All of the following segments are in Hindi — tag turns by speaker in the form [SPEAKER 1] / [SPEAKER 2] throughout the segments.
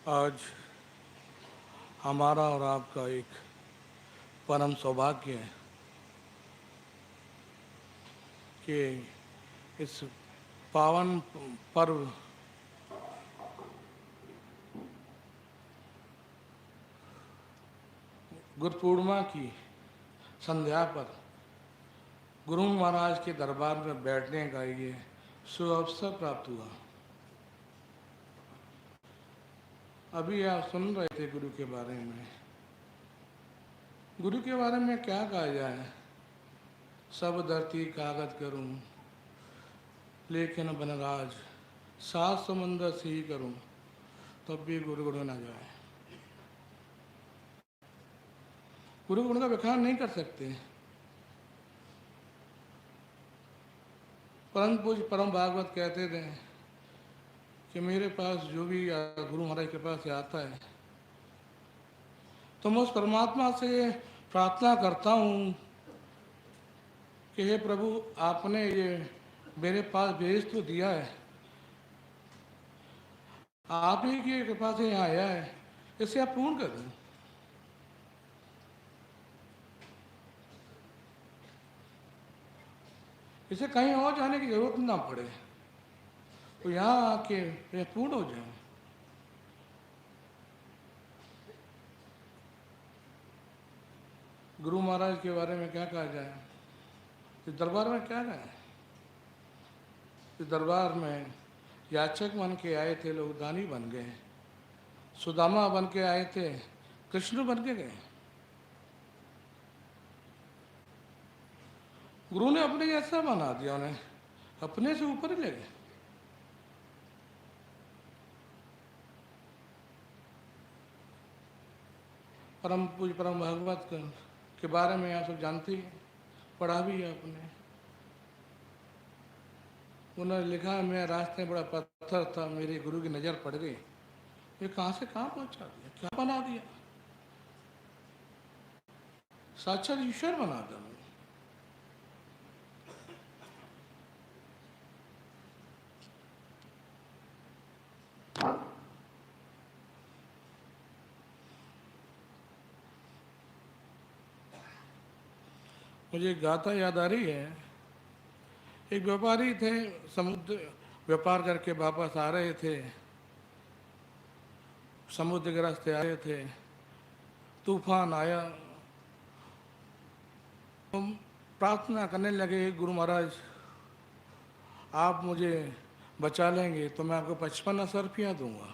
[SPEAKER 1] आज हमारा और आपका एक परम सौभाग्य है कि इस पावन पर्व गुरु पूर्णिमा की संध्या पर गुरु महाराज के दरबार में बैठने का ये सुअवसर प्राप्त हुआ। अभी आप सुन रहे थे गुरु के बारे में। गुरु के बारे में क्या कहा जाए? सब धरती कागज करूं, लेकिन बनराज सात समुंदर से ही करूं, तब भी गुरु गुरु ना जाए। गुरु गुण का बखान नहीं कर सकते। परम पूज्य परम भागवत कहते थे कि मेरे पास जो भी गुरु महाराज के पास आता है तो मैं उस परमात्मा से प्रार्थना करता हूँ कि हे प्रभु, आपने ये मेरे पास भेज तो दिया है, आप ही की कृपा से यहाँ आया है, इसे आप पूर्ण कर दें। इसे कहीं और जाने की जरूरत ना पड़े, तो यहाँ आके यह पूर्ण हो जाए। गुरु महाराज के बारे में क्या कहा जाए? इस दरबार में क्या कहा है? इस दरबार में याचक बन के आए थे लोग, दानी बन गए। सुदामा बन के आए थे, कृष्ण बन के गए। गुरु ने अपने जैसा बना दिया, उन्हें अपने से ऊपर ही ले गए। परम पूज्य परम भागवत के बारे में आप सब जानते ही, पढ़ा भी है आपने। उन्होंने लिखा, मैं रास्ते में बड़ा पत्थर था, मेरे गुरु की नज़र पड़ गई, ये कहाँ से कहाँ पहुँचा दिया, क्या बना दिया। साक्षात ईश्वर बना दिया। मुझे एक गाथा याद आ रही है। एक व्यापारी थे, समुद्र व्यापार करके वापस आ रहे थे, समुद्र के रास्ते आ रहे थे, तूफान आया। हम प्रार्थना करने लगे, गुरु महाराज आप मुझे बचा लेंगे तो मैं आपको 55 रुपया दूंगा।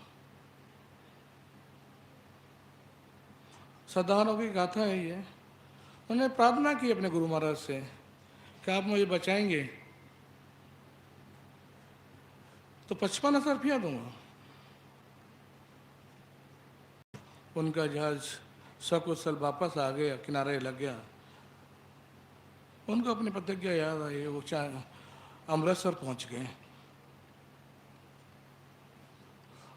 [SPEAKER 1] सदानों की गाथा है ये। उन्होंने प्रार्थना की अपने गुरु महाराज से कि आप मुझे बचाएंगे तो 55 रुपया दूंगा। उनका जहाज सकुशल वापस आ गया, किनारे लग गया। उनको अपनी प्रतिज्ञा याद आई, वो अमृतसर पहुंच गए।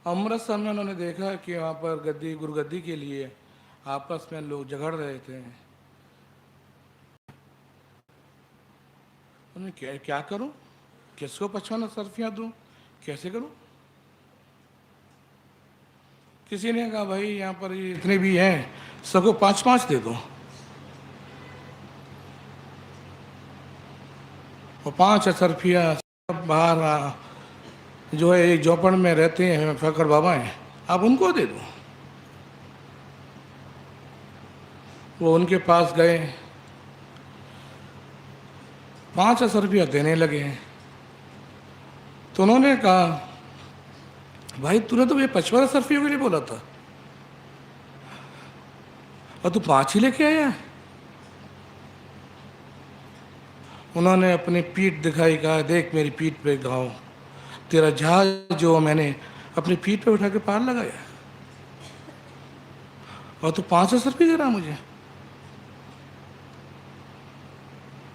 [SPEAKER 1] अमृतसर में उन्होंने देखा कि वहाँ पर गद्दी गुरु गद्दी के लिए आपस में लोग झगड़ रहे थे। उन्हें क्या करूं, किसको 55 रुपया दूं, कैसे करूं? किसी ने कहा, भाई यहाँ पर इतने भी हैं, सबको 5-5 दे दो। और 5 रुपया बाहर जो है एक झोपड़ में रहते हैं फकर बाबा हैं, आप उनको दे दो। वो उनके पास गए, 5 रुपया देने लगे। तो उन्होंने कहा, भाई तूने तो ये 55 रुपयों के लिए बोला था और तू 5 ही लेके आया है। उन्होंने अपनी पीठ दिखाई, कहा, देख मेरी पीठ पे गाँव, तेरा जहाज जो मैंने अपनी पीठ पे उठा के पार लगाया और तू 5 रुपये दे रहा मुझे।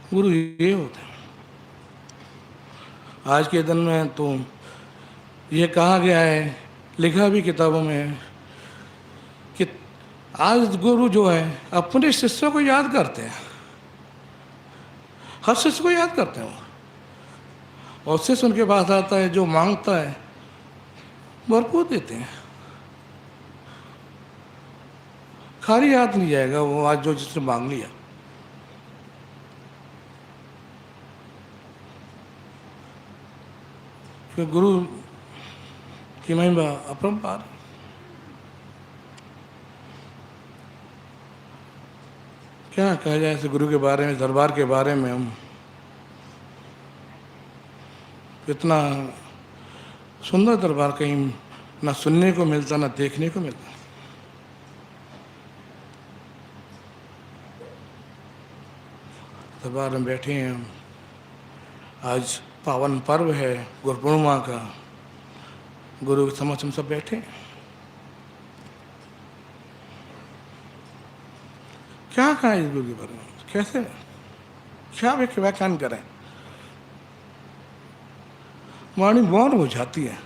[SPEAKER 1] गुरु ये होता है। आज के दिन में तो ये कहा गया है, लिखा भी किताबों में है कि आज गुरु जो है अपने शिष्यों को याद करते हैं, हर शिष्य को याद करते हैं। और शिष्य उनके पास आता है, जो मांगता है भरपूर देते हैं। खाली हाथ नहीं जाएगा वो आज जो जिसने मांग लिया। फिर गुरु की महिमा अपरंपार। क्या कहा जाए इस गुरु के बारे में, दरबार के बारे में। हम इतना सुंदर दरबार कहीं ना सुनने को मिलता ना देखने को मिलता। दरबार में बैठे हैं हम, आज पावन पर्व है गुरु पूर्णिमा का, गुरु के समक्ष हम सब बैठे। क्या कहा इस गुरु के बारे में, कैसे क्या व्याख्यान करें, वाणी मौन हो जाती है।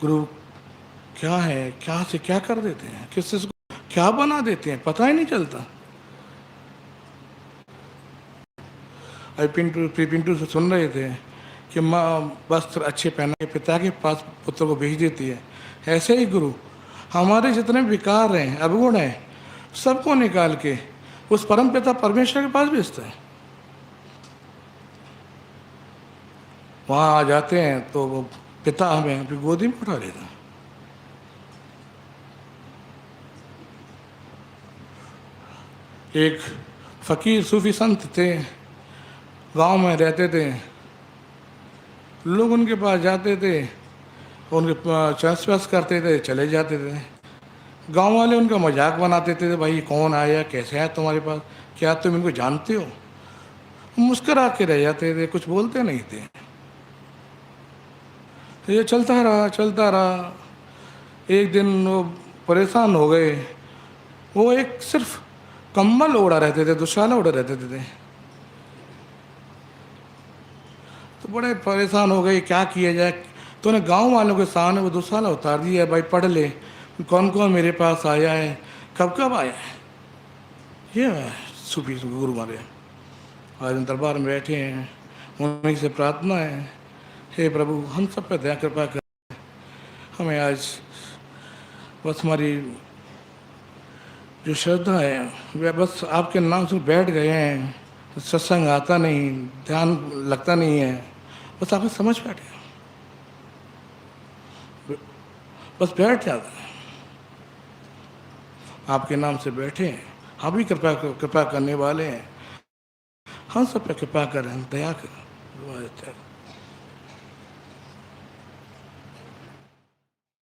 [SPEAKER 1] गुरु क्या है, क्या से क्या कर देते हैं, किससे क्या बना देते हैं, पता ही नहीं चलता। अभी पिंटू से सुन रहे थे कि माँ वस्त्र अच्छे पहना के पिता के पास पुत्र को भेज देती है। ऐसे ही गुरु हमारे जितने विकार हैं, अवगुण हैं, सबको निकाल के उस परम पिता परमेश्वर के पास भेजता है। वहाँ आ जाते हैं तो वो पिता हमें अपनी गोदी में उठा लेता है। एक फकीर सूफी संत थे, गांव में रहते थे। लोग उनके पास जाते थे, उनके चस वस करते थे, चले जाते थे। गांव वाले उनका मजाक बनाते थे, भाई कौन आया, कैसे आया तुम्हारे पास, क्या तुम इनको जानते हो। मुस्करा के रह जाते थे, कुछ बोलते नहीं थे। ये चलता रहा। एक दिन वो परेशान हो गए। वो एक सिर्फ कम्बल ओढ़ा रहते थे, दुशाला ओढ़े रहते थे। तो बड़े परेशान हो गए, क्या किया जाए। तो उन्हें गांव वालों के सामने वो दुशाला उतार दिया, भाई पढ़ ले कौन कौन मेरे पास आया है, कब कब आया है। ये सूफी गुरु हमारे आज दरबार में बैठे हैं, उन्हीं से प्रार्थना है, हे प्रभु हम सब पे दया कृपा कर, हमें आज बस हमारी जो श्रद्धा है वह बस आपके नाम से बैठ गए हैं। सत्संग आता नहीं, ध्यान लगता नहीं है, बस आपने समझ बैठे, बस बैठ जाता है। आपके नाम से बैठे हैं, आप भी कृपा करने वाले हैं, हम सब पे कृपा करें, दया करें।